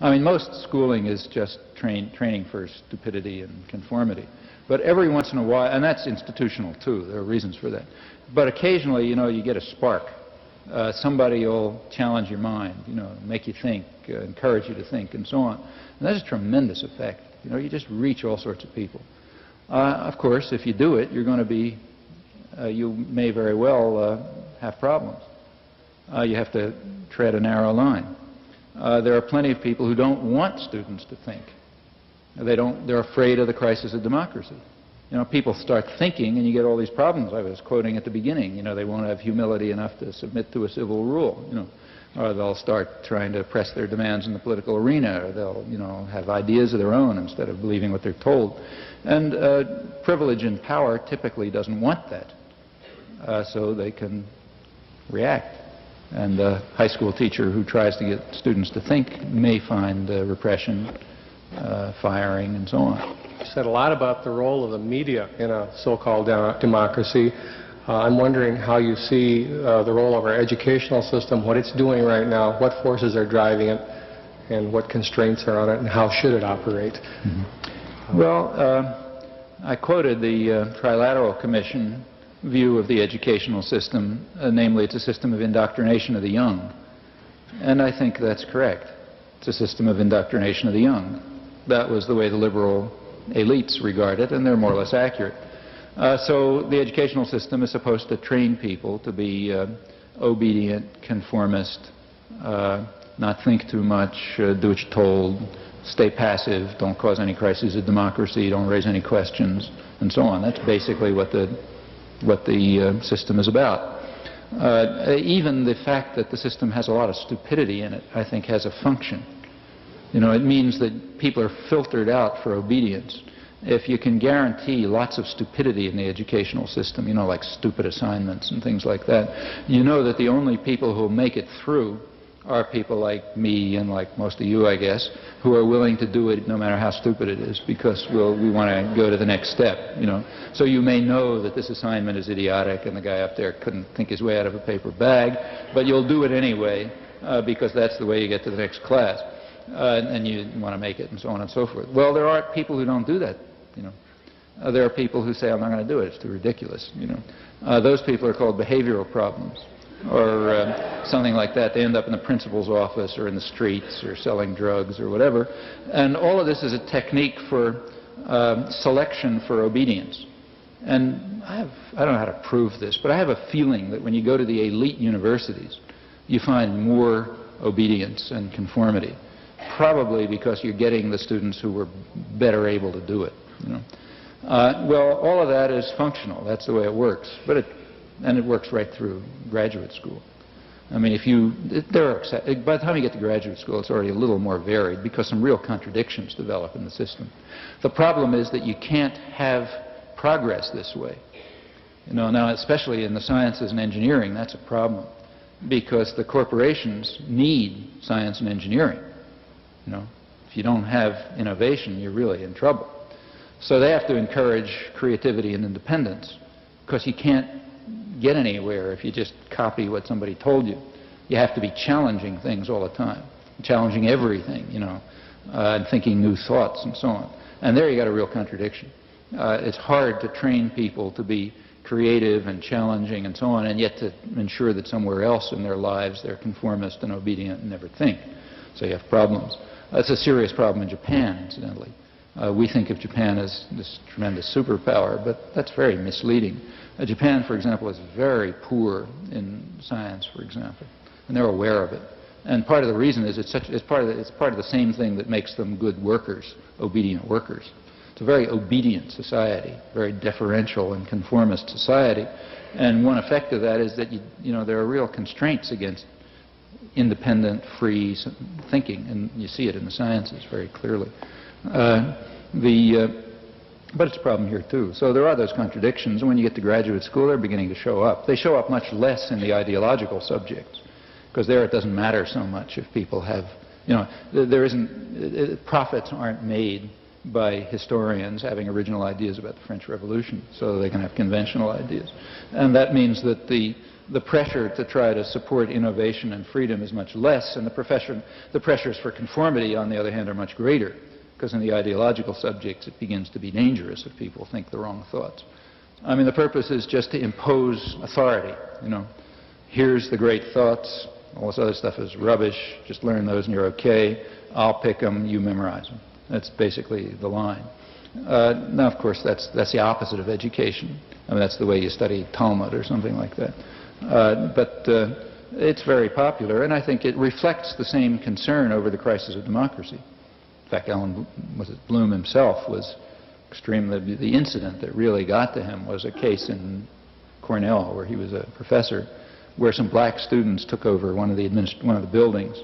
I mean, most schooling is just training for stupidity and conformity. But every once in a while, and that's institutional too, there are reasons for that. But occasionally, you know, you get a spark. Somebody will challenge your mind, you know, make you think, encourage you to think, and so on. And that's a tremendous effect. You know, you just reach all sorts of people. Of course, if you do it, you're going to be, you may very well have problems. You have to tread a narrow line. There are plenty of people who don't want students to think. They're afraid of the crisis of democracy. You know, people start thinking and you get all these problems I was quoting at the beginning. You know, they won't have humility enough to submit to a civil rule, you know, or they'll start trying to press their demands in the political arena, or they'll, you know, have ideas of their own instead of believing what they're told. And privilege and power typically doesn't want that, so they can react. And a high school teacher who tries to get students to think may find repression, firing, and so on. You said a lot about the role of the media in a so-called democracy. I'm wondering how you see the role of our educational system, what it's doing right now, what forces are driving it, and what constraints are on it, and how should it operate? Mm-hmm. Well, I quoted the Trilateral Commission view of the educational system, namely it's a system of indoctrination of the young. And I think that's correct. It's a system of indoctrination of the young. That was the way the liberal elites regard it, and they're more or less accurate. So the educational system is supposed to train people to be obedient, conformist, not think too much, do what you're told, stay passive, don't cause any crises of democracy, don't raise any questions, and so on. That's basically what the system is about. Even the fact that the system has a lot of stupidity in it, I think, has a function. You know, it means that people are filtered out for obedience. If you can guarantee lots of stupidity in the educational system, you know, like stupid assignments and things like that, you know that the only people who will make it through are people like me and like most of you, I guess, who are willing to do it no matter how stupid it is, because we want to go to the next step, you know. So you may know that this assignment is idiotic and the guy up there couldn't think his way out of a paper bag, but you'll do it anyway because that's the way you get to the next class. And you want to make it, and so on and so forth. Well, there are people who don't do that, you know. There are people who say, I'm not going to do it, it's too ridiculous, you know. Those people are called behavioral problems, or something like that. They end up in the principal's office or in the streets or selling drugs or whatever. And all of this is a technique for selection for obedience. And I don't know how to prove this, but I have a feeling that when you go to the elite universities, you find more obedience and conformity. Probably because you're getting the students who were better able to do it. You know? Well, all of that is functional. That's the way it works. But it works right through graduate school. I mean, by the time you get to graduate school, it's already a little more varied because some real contradictions develop in the system. The problem is that you can't have progress this way. You know, now, especially in the sciences and engineering, that's a problem because the corporations need science and engineering. You know, if you don't have innovation, you're really in trouble. So they have to encourage creativity and independence because you can't get anywhere if you just copy what somebody told you. You have to be challenging things all the time, challenging everything, you know, and thinking new thoughts and so on. And there you got a real contradiction. It's hard to train people to be creative and challenging and so on, and yet to ensure that somewhere else in their lives they're conformist and obedient and never think. So you have problems. It's a serious problem in Japan, incidentally. We think of Japan as this tremendous superpower, but that's very misleading. Japan, for example, is very poor in science, for example, and they're aware of it. And part of the reason is it's part of the same thing that makes them good workers, obedient workers. It's a very obedient society, very deferential and conformist society. And one effect of that is that you know there are real constraints against independent, free thinking, and you see it in the sciences very clearly. But it's a problem here too. So there are those contradictions, and when you get to graduate school, they're beginning to show up. They show up much less in the ideological subjects, because there it doesn't matter so much if people have, you know, there isn't, profits aren't made by historians having original ideas about the French Revolution, so they can have conventional ideas. And that means that the the pressure to try to support innovation and freedom is much less, and the pressures for conformity, on the other hand, are much greater, because in the ideological subjects it begins to be dangerous if people think the wrong thoughts. I mean, the purpose is just to impose authority. Here's the great thoughts, all this other stuff is rubbish, just learn those and you're okay, I'll pick them, you memorize them. That's basically the line. Now, of course, that's the opposite of education. I mean, that's the way you study Talmud or something like that. But it's very popular, and I think it reflects the same concern over the crisis of democracy. In fact, Bloom himself was extremely... The incident that really got to him was a case in Cornell, where he was a professor, where some black students took over one of the buildings.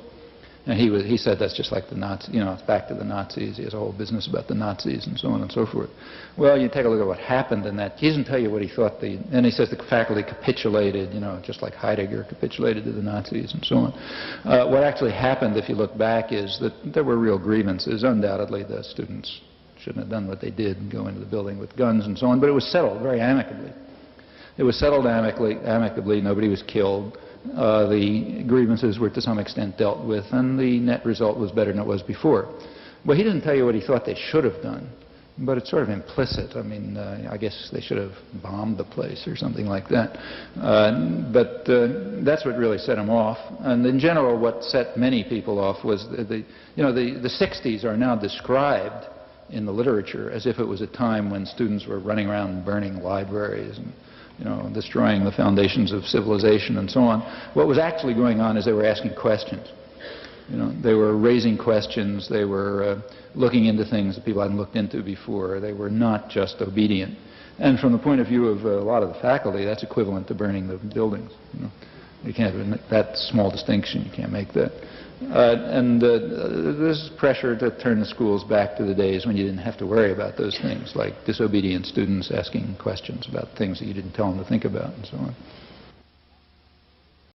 And he said that's just like the Nazis, it's back to the Nazis. He has a whole business about the Nazis and so on and so forth. Well, you take a look at what happened in that. He doesn't tell you what he thought and he says the faculty capitulated, just like Heidegger capitulated to the Nazis and so on. What actually happened, if you look back, is that there were real grievances. Undoubtedly, the students shouldn't have done what they did and go into the building with guns and so on, but it was settled very amicably. It was settled amicably. Nobody was killed. The grievances were to some extent dealt with, and the net result was better than it was before. Well, he didn't tell you what he thought they should have done, but it's sort of implicit. I mean, I guess they should have bombed the place or something like that. But that's what really set him off. And in general, what set many people off was the 60s are now described in the literature as if it was a time when students were running around burning libraries and destroying the foundations of civilization and so on. What was actually going on is they were asking questions. They were raising questions. They were looking into things that people hadn't looked into before. They were not just obedient. And from the point of view of a lot of the faculty, that's equivalent to burning the buildings. You can't, that small distinction, you can't make that. There's pressure to turn the schools back to the days when you didn't have to worry about those things, like disobedient students asking questions about things that you didn't tell them to think about and so on.